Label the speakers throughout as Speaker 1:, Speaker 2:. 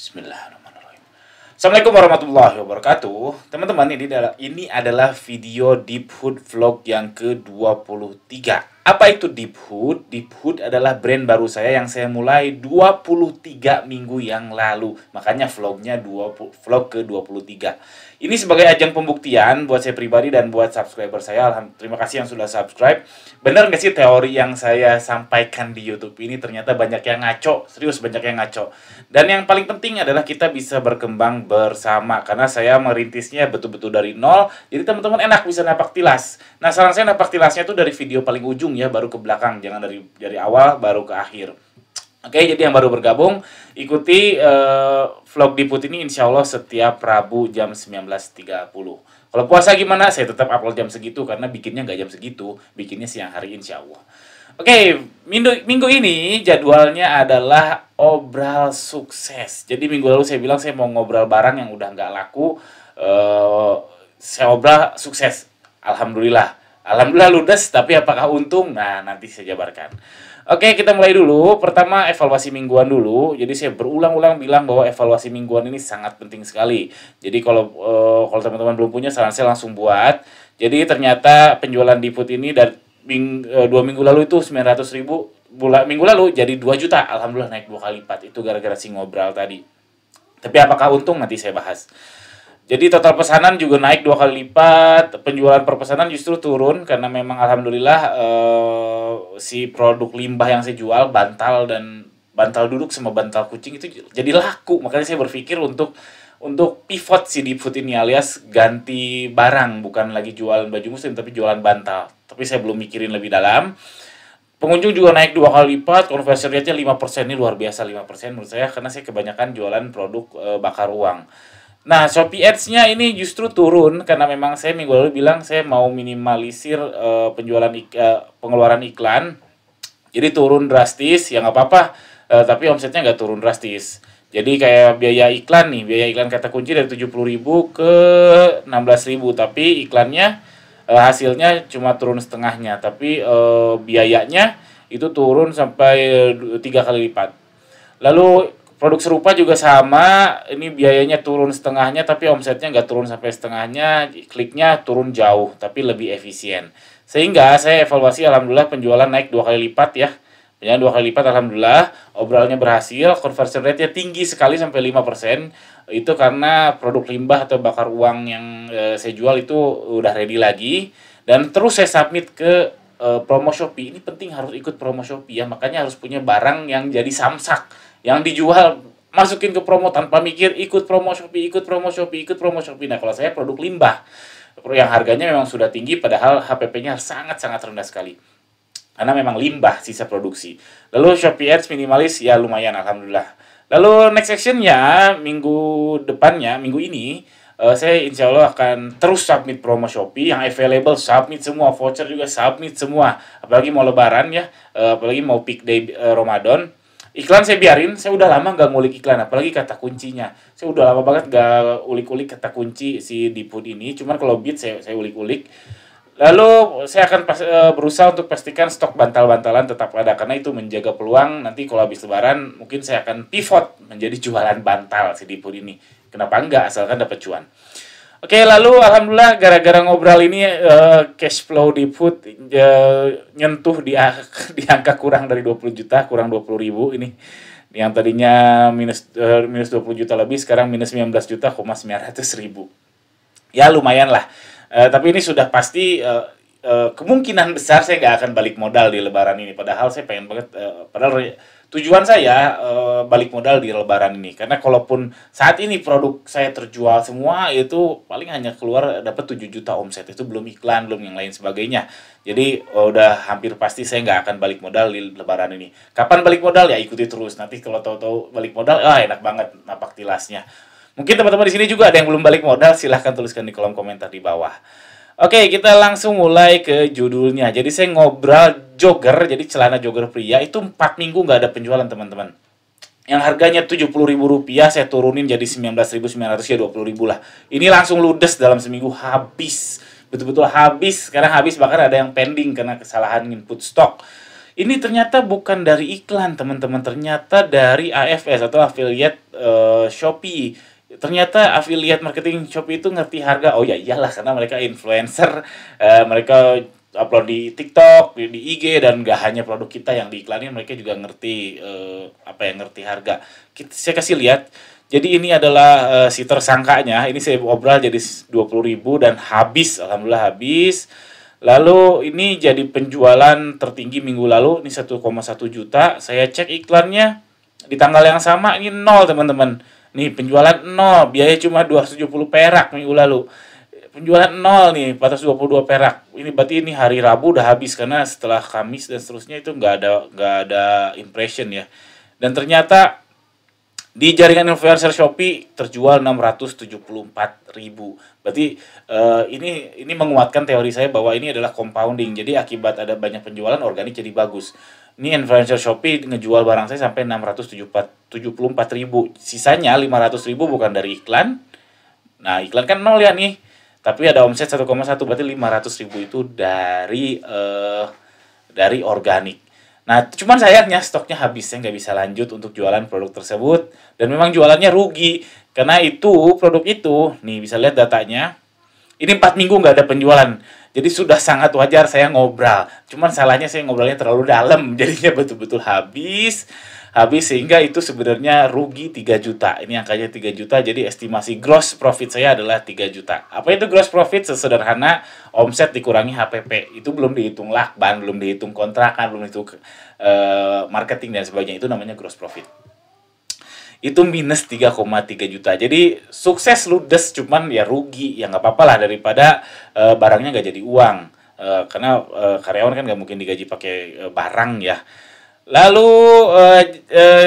Speaker 1: Bismillahirrahmanirrahim. Assalamualaikum warahmatullahi wabarakatuh. Teman-teman, ini adalah video Deep Hood vlog yang ke-23. Apa itu Deep Hood? Deep Hood adalah brand baru saya yang saya mulai 23 minggu yang lalu. Makanya vlognya vlog ke-23. Ini sebagai ajang pembuktian buat saya pribadi dan buat subscriber saya. Terima kasih yang sudah subscribe. Benar nggak sih teori yang saya sampaikan di YouTube ini? Ternyata banyak yang ngaco. Serius, banyak yang ngaco. Dan yang paling penting adalah kita bisa berkembang bersama. Karena saya merintisnya betul-betul dari nol. Jadi teman-teman enak bisa napak tilas. Nah, saran saya napak tilasnya tuh dari video paling ujung ya, baru ke belakang. Jangan dari awal baru ke akhir. Oke, jadi yang baru bergabung, ikuti vlog Diput ini insya Allah setiap Rabu jam 19.30. Kalau puasa gimana? Saya tetap upload jam segitu, karena bikinnya nggak jam segitu, bikinnya siang hari insya Allah. Oke, minggu ini jadwalnya adalah obral sukses. Jadi minggu lalu saya bilang saya mau ngobrol barang yang udah nggak laku. Saya obral sukses. Alhamdulillah ludes, tapi apakah untung? Nah, nanti saya jabarkan. Oke, kita mulai dulu. Pertama, evaluasi mingguan dulu. Jadi saya berulang-ulang bilang bahwa evaluasi mingguan ini sangat penting sekali. Jadi kalau teman-teman belum punya, saran saya langsung buat. Jadi ternyata penjualan Diput ini dari 2 minggu lalu itu 900.000, minggu lalu jadi 2 juta. Alhamdulillah naik 2 kali lipat. Itu gara-gara si ngobrol tadi. Tapi apakah untung? Nanti saya bahas. Jadi total pesanan juga naik 2 kali lipat. Penjualan per pesanan justru turun karena memang alhamdulillah si produk limbah yang saya jual, bantal duduk sama bantal kucing itu jadi laku. Makanya saya berpikir untuk pivot si Diput ini, alias ganti barang, bukan lagi jualan baju muslim tapi jualan bantal. Tapi saya belum mikirin lebih dalam. Pengunjung juga naik 2 kali lipat, conversion rate-nya 5%. Ini luar biasa 5% menurut saya, karena saya kebanyakan jualan produk bakar uang. Nah, Shopee Ads-nya ini justru turun karena memang saya minggu lalu bilang saya mau minimalisir pengeluaran iklan. Jadi turun drastis, ya nggak apa-apa, tapi omsetnya nggak turun drastis. Jadi kayak biaya iklan kata kunci dari 70.000 ke 16.000, tapi iklannya hasilnya cuma turun setengahnya, tapi biayanya itu turun sampai 3 kali lipat. Lalu produk serupa juga sama, ini biayanya turun setengahnya, tapi omsetnya nggak turun sampai setengahnya, kliknya turun jauh, tapi lebih efisien. Sehingga saya evaluasi, alhamdulillah penjualan naik 2 kali lipat ya. Penjualan 2 kali lipat, alhamdulillah, obrolnya berhasil, conversion rate-nya tinggi sekali sampai 5%. Itu karena produk limbah atau bakar uang yang saya jual itu udah ready lagi. Dan terus saya submit ke promo Shopee. Ini penting, harus ikut promo Shopee ya, makanya harus punya barang yang jadi samsak, yang dijual, masukin ke promo tanpa mikir, ikut promo Shopee. Nah, kalau saya produk limbah yang harganya memang sudah tinggi, padahal HPP-nya sangat-sangat rendah sekali, karena memang limbah sisa produksi. Lalu Shopee Ads minimalis, ya lumayan alhamdulillah. Lalu next actionnya minggu depannya, minggu ini saya insya Allah akan terus submit promo Shopee yang available, submit semua, voucher juga submit semua, apalagi mau lebaran ya, apalagi mau peak day Ramadan. Iklan saya biarin, saya udah lama nggak ngulik iklan, apalagi kata kuncinya. Saya udah lama banget nggak ulik-ulik kata kunci si Diput ini, cuman kalau bid saya ulik-ulik. Lalu saya akan berusaha untuk pastikan stok bantal-bantalan tetap ada, karena itu menjaga peluang nanti kalau habis lebaran mungkin saya akan pivot menjadi jualan bantal si Diput ini. Kenapa enggak, asalkan dapat cuan. Oke, lalu alhamdulillah gara-gara ngobrol ini cash flow Diput nyentuh di angka kurang dari 20 juta, kurang 20.000 ini. Yang tadinya minus 20 juta lebih, sekarang minus 19 juta, 900.000. Ya lumayan lah. Tapi ini sudah pasti kemungkinan besar saya nggak akan balik modal di lebaran ini. Padahal saya pengen banget, padahal tujuan saya balik modal di lebaran ini. Karena kalaupun saat ini produk saya terjual semua, itu paling hanya keluar dapat 7 juta omset. Itu belum iklan, belum yang lain sebagainya. Jadi udah hampir pasti saya nggak akan balik modal di lebaran ini. Kapan balik modal? Ya ikuti terus. Nanti kalau tahu-tahu balik modal, enak banget napak tilasnya. Mungkin teman-teman di sini juga ada yang belum balik modal, silahkan tuliskan di kolom komentar di bawah. Oke, kita langsung mulai ke judulnya. Jadi saya ngobrol jogger, jadi celana jogger pria itu 4 minggu nggak ada penjualan teman-teman. Yang harganya Rp70.000 saya turunin jadi 19.900, ya 20.000 lah. Ini langsung ludes dalam seminggu, habis. Betul-betul habis, karena habis, bahkan ada yang pending karena kesalahan input stok. Ini ternyata bukan dari iklan, teman-teman. Ternyata dari AFS atau affiliate Shopee. Ternyata affiliate marketing Shopee itu ngerti harga. Oh ya iyalah, karena mereka influencer, mereka upload di TikTok, di IG, dan gak hanya produk kita yang diiklanin, mereka juga ngerti ngerti harga. Saya kasih lihat. Jadi ini adalah si tersangkanya. Ini saya obrol jadi 20.000 dan habis, alhamdulillah habis. Lalu ini jadi penjualan tertinggi minggu lalu, ini 1,1 juta. Saya cek iklannya di tanggal yang sama, ini nol teman-teman. Nih penjualan nol, biaya cuma 270 perak minggu lalu. Penjualan nol nih, 422 perak. Ini berarti ini hari Rabu udah habis, karena setelah Kamis dan seterusnya itu nggak ada impression ya. Dan ternyata di jaringan influencer Shopee terjual 674.000. Berarti ini menguatkan teori saya bahwa ini adalah compounding. Jadi akibat ada banyak penjualan, organik jadi bagus. Ini influencer Shopee ngejual barang saya sampai 674.000. Sisanya 500.000 bukan dari iklan. Nah, iklan kan nol ya nih. Tapi ada omset 1,1, berarti 500.000 itu dari organik. Nah, cuman sayangnya stoknya habis, saya nggak bisa lanjut untuk jualan produk tersebut, dan memang jualannya rugi, karena itu produk itu, nih bisa lihat datanya, ini 4 minggu nggak ada penjualan, jadi sudah sangat wajar saya ngobrol, cuman salahnya saya ngobrolnya terlalu dalam, jadinya betul-betul habis sehingga itu sebenarnya rugi 3 juta, ini angkanya 3 juta, jadi estimasi gross profit saya adalah 3 juta. Apa itu gross profit? Sesederhana omset dikurangi HPP, itu belum dihitung lakban, belum dihitung kontrakan, belum dihitung marketing dan sebagainya, itu namanya gross profit. Itu minus 3,3 juta, jadi sukses ludes, cuman ya rugi, ya nggak apa-apa lah daripada barangnya nggak jadi uang, karena karyawan kan nggak mungkin digaji pakai barang ya. Lalu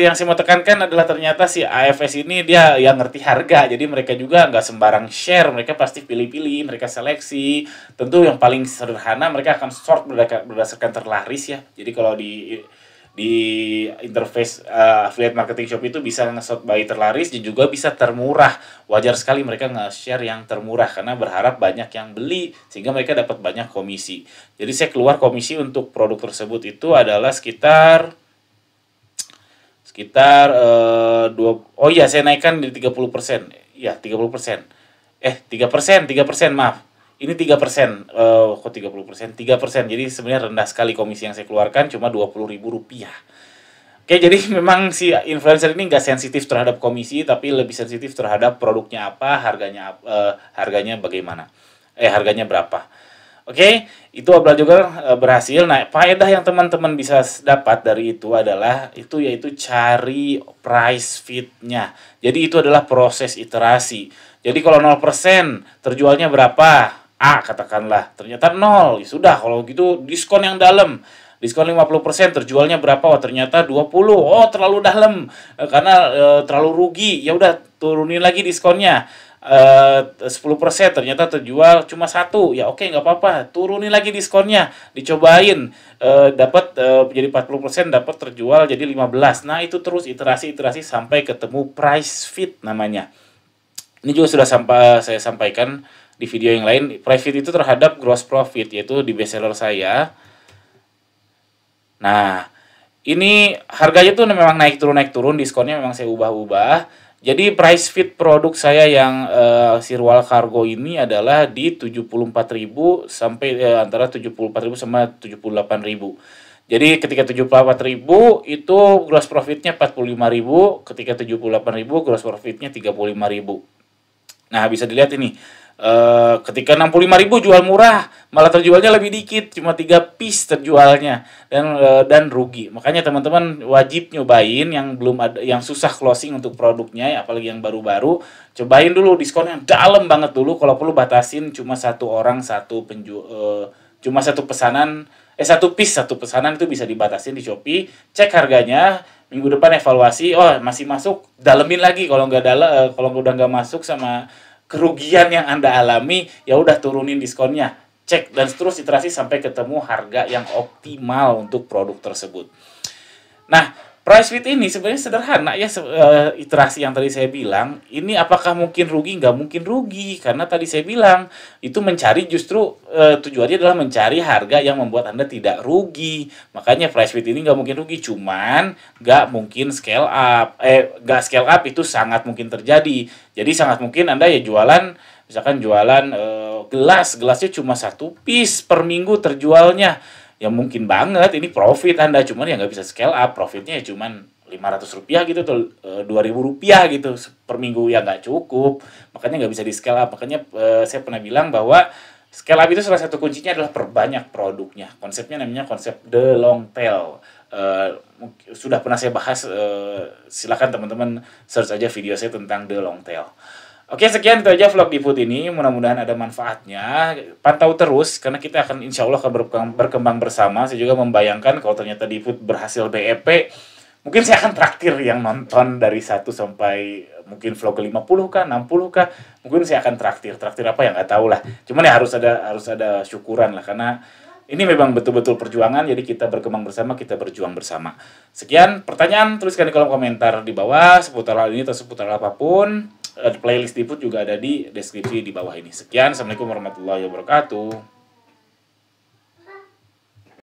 Speaker 1: yang saya mau tekankan adalah ternyata si AFS ini dia yang ngerti harga, jadi mereka juga nggak sembarang share, mereka pasti pilih-pilih, mereka seleksi. Tentu yang paling sederhana mereka akan sort berdasarkan terlaris ya. Jadi kalau di interface affiliate marketing shop itu bisa nge-sort by terlaris dan juga bisa termurah. Wajar sekali mereka nge-share yang termurah karena berharap banyak yang beli sehingga mereka dapat banyak komisi. Jadi saya keluar komisi untuk produk tersebut itu adalah sekitar oh iya saya naikkan di 30%. Ya, 30%. 3%, maaf. Ini 3%, kok 30%? 3%, jadi sebenarnya rendah sekali komisi yang saya keluarkan, cuma Rp20.000. Oke, jadi memang si influencer ini nggak sensitif terhadap komisi, tapi lebih sensitif terhadap produknya apa, harganya bagaimana, harganya berapa. Oke, itu obral juga berhasil. Nah, faedah yang teman-teman bisa dapat dari itu adalah, yaitu cari price fit-nya. Jadi itu adalah proses iterasi. Jadi kalau 0% terjualnya berapa? A katakanlah, ternyata 0, ya sudah kalau gitu diskon yang dalam, diskon 50% terjualnya berapa? Oh ternyata 20, oh terlalu dalam, karena terlalu rugi, ya udah turunin lagi diskonnya, 10% ternyata terjual cuma 1, ya oke nggak apa-apa, turunin lagi diskonnya, dicobain, dapat jadi 40%, dapat terjual jadi 15. Nah itu terus iterasi sampai ketemu price fit namanya. Ini juga sudah saya sampaikan di video yang lain, price fit itu terhadap gross profit, yaitu di bestseller saya. Nah, ini harganya tuh memang naik turun, diskonnya memang saya ubah-ubah. Jadi price fit produk saya yang Sirwal Cargo ini adalah di 74.000 sampai antara 74.000 sama 78.000. Jadi ketika 74.000 itu gross profitnya 45.000, ketika 78.000 gross profitnya 35.000. Nah, bisa dilihat ini. Ketika 65.000 jual murah, malah terjualnya lebih dikit, cuma 3 piece terjualnya, dan rugi. Makanya teman-teman wajib nyobain yang belum ada, yang susah closing untuk produknya, apalagi yang baru-baru, cobain dulu diskon yang dalam banget dulu. Kalau perlu batasin cuma satu orang cuma satu pesanan, satu pesanan itu bisa dibatasin di Shopee. Cek harganya, minggu depan evaluasi, oh masih masuk, dalemin lagi. Kalau udah nggak masuk sama kerugian yang Anda alami, ya udah turunin diskonnya. Cek dan terus iterasi sampai ketemu harga yang optimal untuk produk tersebut. Nah, Price Fit ini sebenarnya sederhana ya, iterasi yang tadi saya bilang. Ini apakah mungkin rugi? Nggak mungkin rugi, karena tadi saya bilang itu mencari justru tujuannya adalah mencari harga yang membuat Anda tidak rugi. Makanya Price Fit ini nggak mungkin rugi, cuman nggak mungkin scale up. Nggak scale up itu sangat mungkin terjadi. Jadi sangat mungkin Anda ya jualan, misalkan jualan gelasnya cuma 1 piece per minggu terjualnya. Ya mungkin banget ini profit Anda, cuman ya nggak bisa scale up, profitnya ya cuman Rp500 gitu atau Rp2.000 gitu per minggu, ya nggak cukup, makanya nggak bisa di scale up. Makanya saya pernah bilang bahwa scale up itu salah satu kuncinya adalah perbanyak produknya. Konsepnya namanya konsep the long tail. Sudah pernah saya bahas, silakan teman-teman search aja video saya tentang the long tail. Oke, sekian itu aja vlog di Food ini. Mudah-mudahan ada manfaatnya. Pantau terus, karena kita akan insya Allah akan berkembang bersama. Saya juga membayangkan kalau ternyata di Food berhasil BEP, mungkin saya akan traktir yang nonton dari 1 sampai mungkin vlog ke 50 kah, 60 kah. Mungkin saya akan traktir apa ya nggak tahu lah. Cuman ya harus ada syukuran lah, karena ini memang betul-betul perjuangan, jadi kita berkembang bersama, kita berjuang bersama. Sekian, pertanyaan tuliskan di kolom komentar di bawah seputar hal ini atau seputar apapun. Playlist di Food juga ada di deskripsi di bawah ini. Sekian, Assalamualaikum warahmatullahi wabarakatuh.